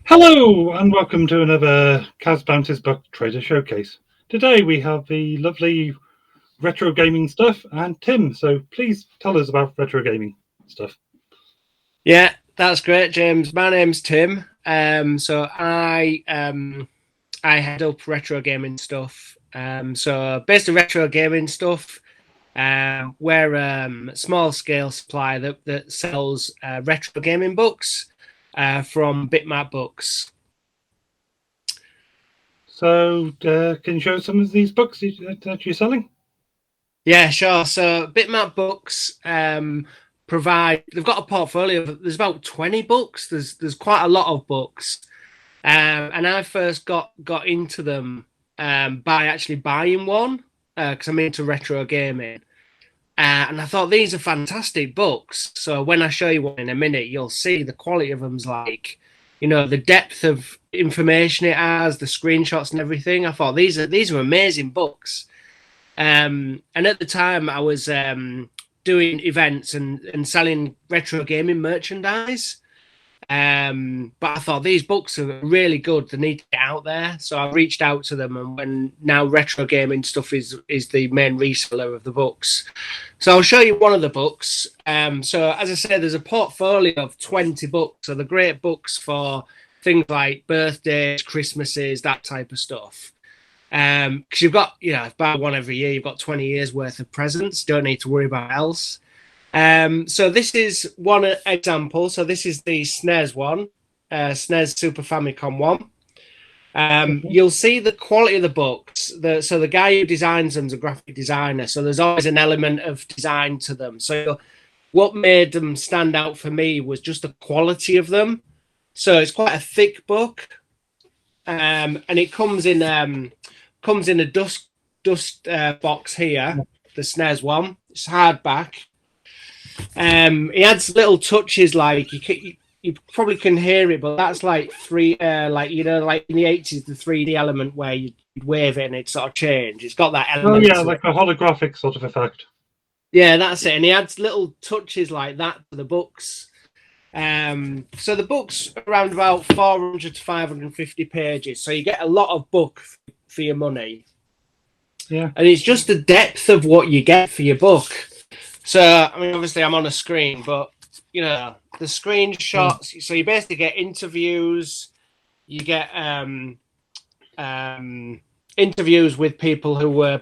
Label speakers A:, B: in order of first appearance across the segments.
A: Hello and welcome to another Kaz Bounty's Book Trader Showcase. Today we have the lovely retro gaming stuff and Tim, so please tell us about retro gaming stuff.
B: Yeah, that's great, James. My name's Tim. So I head up retro gaming stuff. So basically retro gaming stuff. We're a small scale supplier that sells retro gaming books from Bitmap Books.
A: So can you show us some of these books that you're selling?
B: Yeah, sure. So Bitmap Books they've got a portfolio there's about 20 books. There's quite a lot of books. And I first got into them by actually buying one because I'm into retro gaming. And I thought these are fantastic books. So when I show you one in a minute, you'll see the quality of them's like, the depth of information it has, the screenshots and everything. I thought these are amazing books. And at the time, I was doing events and selling retro gaming merchandise. But I thought these books are really good. They need to get out there. So I reached out to them, and when now retro gaming stuff is the main reseller of the books. So I'll show you one of the books. So as I said, there's a portfolio of 20 books. So the great books for things like birthdays, Christmases, that type of stuff. Because you've got, buy one every year, you've got 20 years worth of presents. Don't need to worry about else. So this is one example. So this is the SNES one, SNES Super Famicom one. You'll see the quality of the books. So the guy who designs them is a graphic designer. So there's always an element of design to them. So what made them stand out for me was just the quality of them. So it's quite a thick book, and it comes in a dust box here. The SNES one. It's hardback. He adds little touches like you probably can hear it, but that's like like in the 80s, the 3D element where you'd wave it and it sort of change. It's got that element.
A: Oh yeah, like a holographic sort of effect.
B: Yeah, that's it. And he adds little touches like that to the books. So the book's around about 400 to 550 pages. So you get a lot of book for your money.
A: Yeah.
B: And it's just the depth of what you get for your book. So, I mean, obviously I'm on a screen, but, the screenshots, so you basically get interviews, you get interviews with people who were,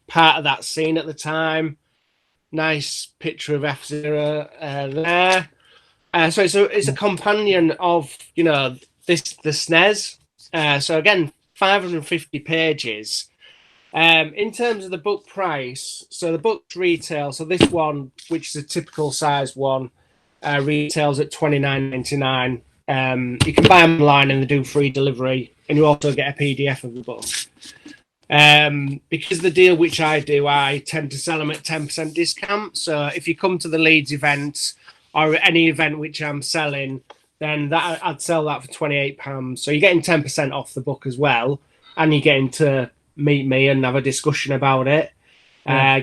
B: part of that scene at the time. Nice picture of F-Zero there. So it's a companion of, the SNES. So again, 550 pages. In terms of the book price, so the book's retail, so this one, which is a typical size one, retails at $29.99. You can buy them online and they do free delivery, and you also get a PDF of the book. Because the deal which I do, I tend to sell them at 10% discount. So if you come to the Leeds event or any event which I'm selling, then I'd sell that for £28. So you're getting 10% off the book as well, and you're getting to meet me and have a discussion about it.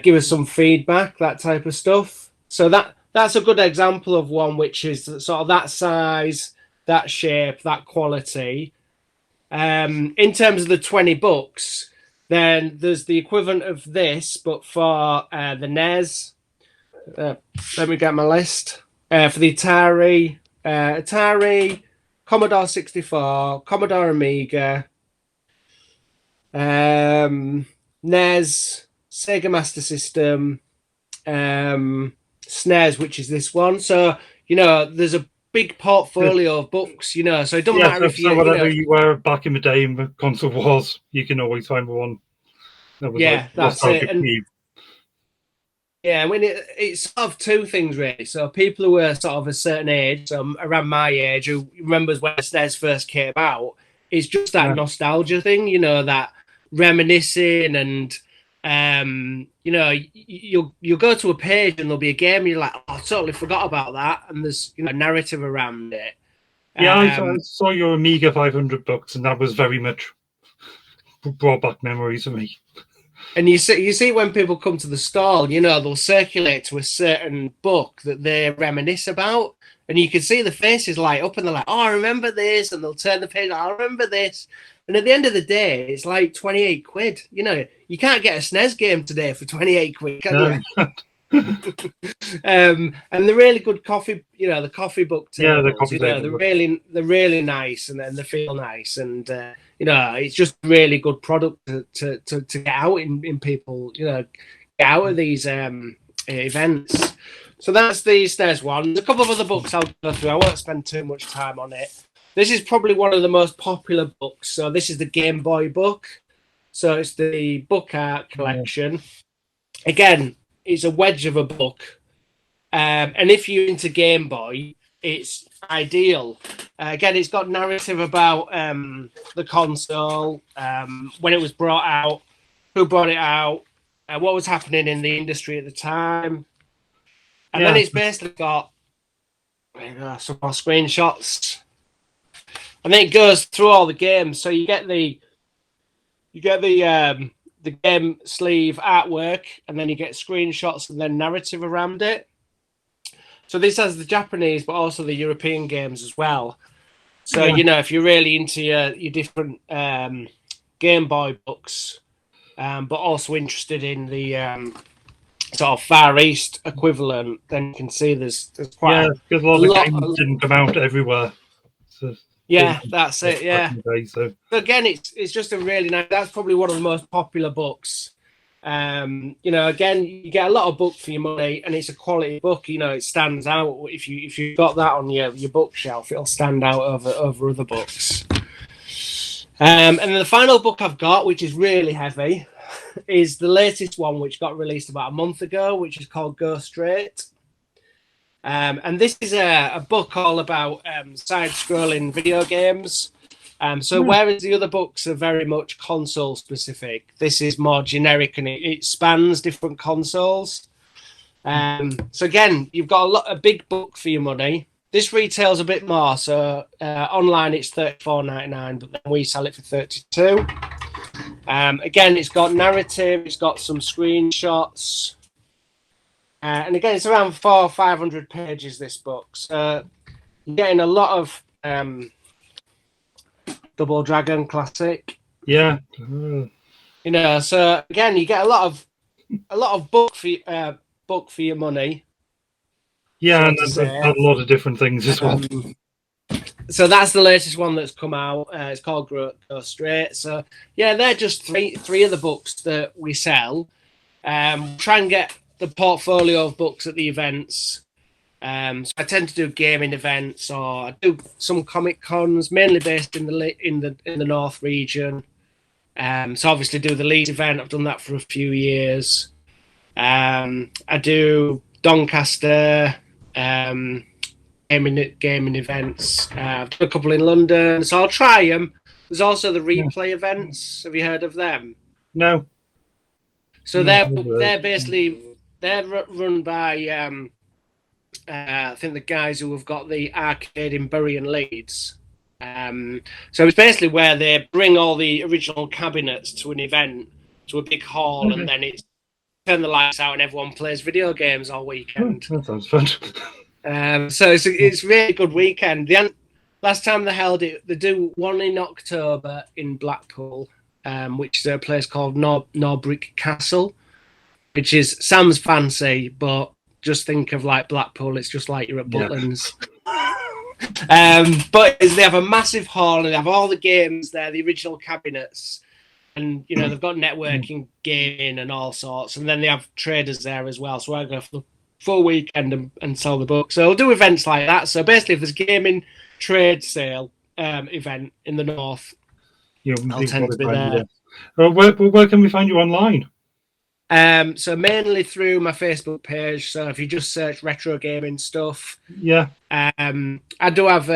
B: Give us some feedback, that type of stuff. So that's a good example of one which is sort of that size, that shape, that quality. In terms of the 20 books, then there's the equivalent of this, but for the NES. Let me get my list. For the Atari, Commodore 64, Commodore Amiga, NES, Sega Master System, SNES, which is this one. So, there's a big portfolio of books, so it doesn't matter if you...
A: whatever you were back in the day in the console wars, you can always find one. That was
B: that's it. And, yeah, I mean, it's sort of two things, really. So people who are sort of a certain age, around my age, who remembers when SNES first came out, it's just that nostalgia thing, that reminiscing and you'll go to a page and there'll be a game and you're like, oh, I totally forgot about that, and there's a narrative around it.
A: I saw your Amiga 500 books, and that was very much brought back memories for me.
B: And you see when people come to the stall, they'll circulate to a certain book that they reminisce about, and you can see the faces light up, and they're like, "Oh, I remember this," and they'll turn the page. I remember this, and at the end of the day, it's like 28 quid. You know, you can't get a SNES game today for 28 quid, can you? And they're really good coffee. You know, the coffee book tables.
A: Yeah, the coffee table.
B: They're really nice, and then they feel nice, and you know, it's just really good product to get out in people. You know, get out of these events. So that's the SNES one. There's a couple of other books I'll go through. I won't spend too much time on it. This is probably one of the most popular books. So this is the Game Boy book. So it's the book art collection. Again, it's a wedge of a book. And if you're into Game Boy, it's ideal. Again, it's got narrative about the console, when it was brought out, who brought it out, what was happening in the industry at the time. And then it's basically got some more screenshots. And then it goes through all the games. So you get the game sleeve artwork, and then you get screenshots and then narrative around it. So this has the Japanese, but also the European games as well. So, you know, if you're really into your different Game Boy books, but also interested in the sort of Far East equivalent, then you can see there's quite
A: because a lot of the games didn't come out everywhere. So,
B: that's it. Yeah. So again, it's just a really nice. That's probably one of the most popular books. You know, again, you get a lot of book for your money, and it's a quality book. You know, it stands out. If you've got that on your bookshelf, it'll stand out over other books. And then the final book I've got, which is really heavy, is the latest one, which got released about a month ago, which is called Go Straight. And this is a book all about side-scrolling video games. So whereas the other books are very much console specific, this is more generic, and it spans different consoles. So again, you've got a big book for your money. This retails a bit more. So online it's $34.99, but then we sell it for $32. Again, it's got narrative, it's got some screenshots. And again, it's around 400 or 500 pages, this book. So you're getting a lot of Double Dragon classic.
A: Yeah.
B: You know, so again, you get a lot of book for your money.
A: Yeah, and there's a lot of different things as well.
B: So that's the latest one that's come out. It's called Go Straight. So yeah, they're just three of the books that we sell. Try and get the portfolio of books at the events. So I tend to do gaming events, or I do some comic cons, mainly based in the North region. So obviously do the Leeds event. I've done that for a few years. I do Doncaster gaming events. I've done a couple in London, so I'll try them. There's also the replay events. Have you heard of them?
A: No.
B: So they're basically run by I think the guys who have got the arcade in Bury and Leeds. So it's basically where they bring all the original cabinets to an event, to a big hall, and then it's turn the lights out and everyone plays video games all weekend.
A: That sounds fun.
B: So it's really good weekend. Last time they held it, they do one in October in Blackpool, which is a place called Norbrick Castle, which sounds fancy, but just think of like Blackpool. It's just like you're at Butlins. But they have a massive hall, and they have all the games there, the original cabinets, and you know they've got networking, gaming, and all sorts. And then they have traders there as well. So I go for the full weekend and sell the book. So I'll do events like that. So basically, if there's gaming trade sale event in the north, I'll tend to be there.
A: Where can we find you online?
B: So mainly through my Facebook page. So if you just search retro gaming stuff, I do have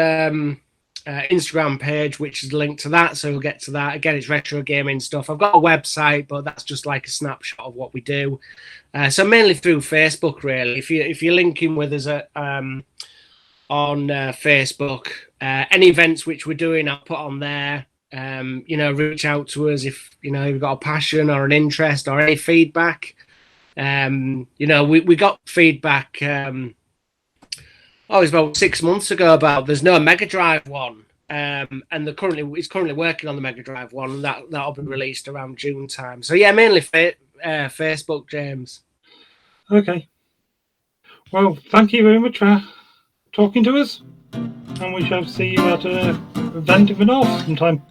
B: Instagram page which is linked to that, so we'll get to that. Again, it's retro gaming stuff. I've got a website, but that's just like a snapshot of what we do. So mainly through Facebook, really. If you're linking with us on Facebook, any events which we're doing, I'll put on there. You know, reach out to us if you know you've got a passion or an interest or any feedback. You know, we got feedback Oh, it was about 6 months ago. About there's no Mega Drive one, and he's currently working on the Mega Drive one. That'll be released around June time. So yeah, mainly Facebook, James.
A: Okay. Well, thank you very much for talking to us, and we shall see you at an event in the north sometime.